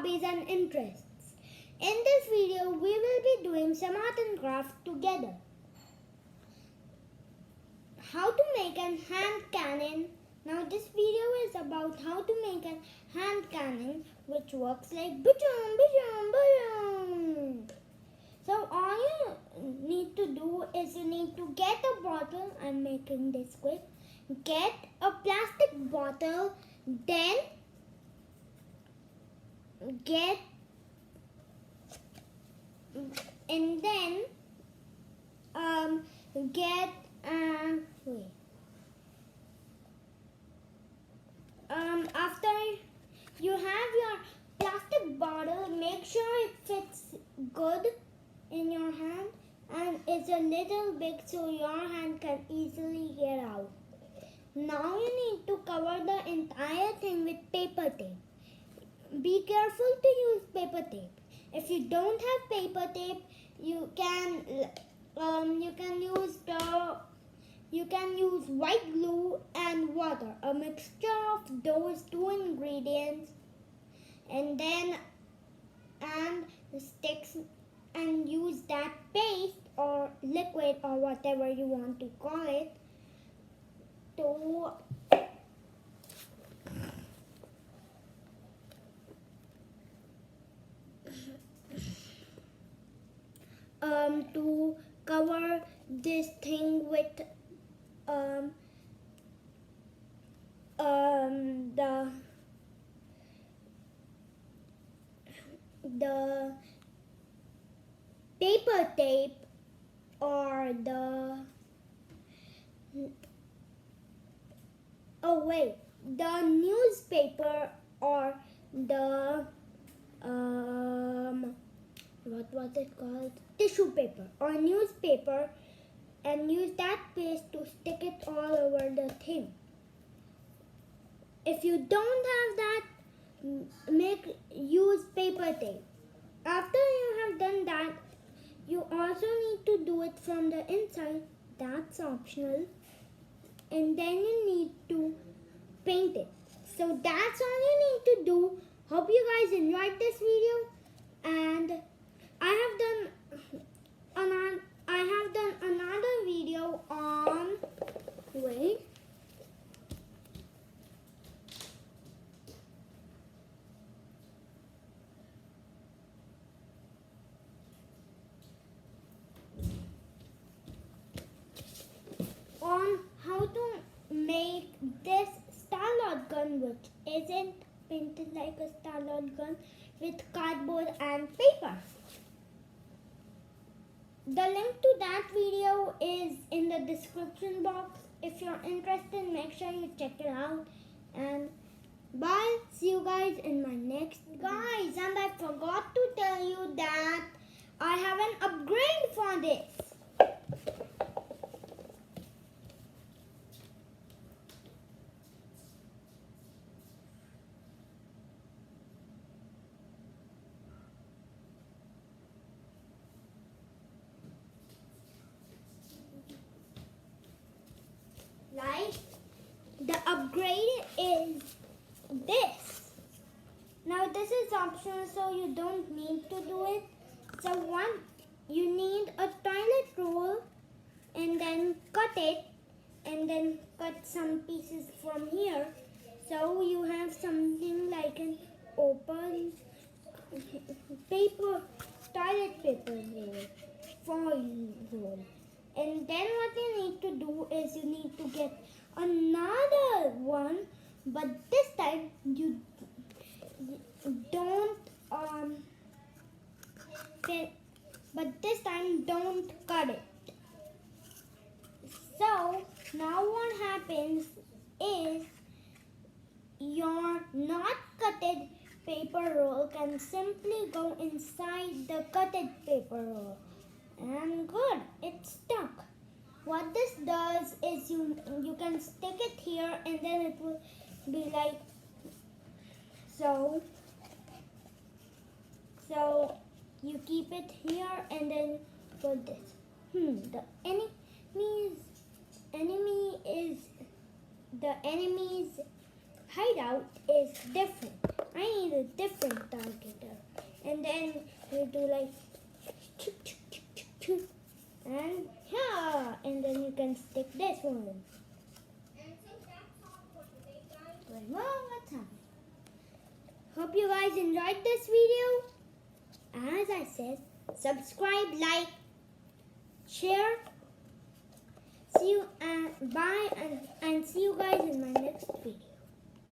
hobbies and interests. In this video, we will be doing some art and craft together. How to make a hand cannon. Now this video is about how to make a hand cannon which works like boom, boom, boom. So all you need to do is you need to get a bottle. I'm making this quick. Get a plastic bottle, then get after you have your plastic bottle, make sure it fits good in your hand and it's a little big so your hand can easily get out. Now you need to cover the entire thing with paper tape. Be careful to use paper tape. If you don't have paper tape, you can use white glue and water, a mixture of those two ingredients, and sticks, and use that paste or liquid or whatever you want to call it to cover this thing with the paper tape or the newspaper or the what was it called? Tissue paper or newspaper, and use that paste to stick it all over the thing. If you don't have that, use paper tape. After you have done that, you also need to do it from the inside. That's optional. And then you need to paint it. So that's all you need to do. Hope you guys enjoyed this video, and I have done another video on on how to make this Star-Lord gun, which isn't painted like a Star-Lord gun, with cardboard and paper. The link to that video is in the description box. If you're interested, make sure you check it out. And bye. See you guys in my next guys. And I forgot to tell you that I have an upgrade for this. The upgrade is this. Now this is optional, so you don't need to do it. So you need a toilet roll, and then cut it, and then cut some pieces from here. So you have something like an open toilet paper roll, foil roll. And then what you need to do is you need to get another one, but this time you don't cut it. So now what happens is your not cutted paper roll can simply go inside the cutted paper roll. And good, it's stuck. What this does is you can stick it here, and then it will be like so. So you keep it here and then put this. The enemy's hideout is different. I need a different target. do like and here, and then you can stick this one in. One more time. Hope you guys enjoyed this video. As I said, subscribe, like, share. See you and bye, and see you guys in my next video.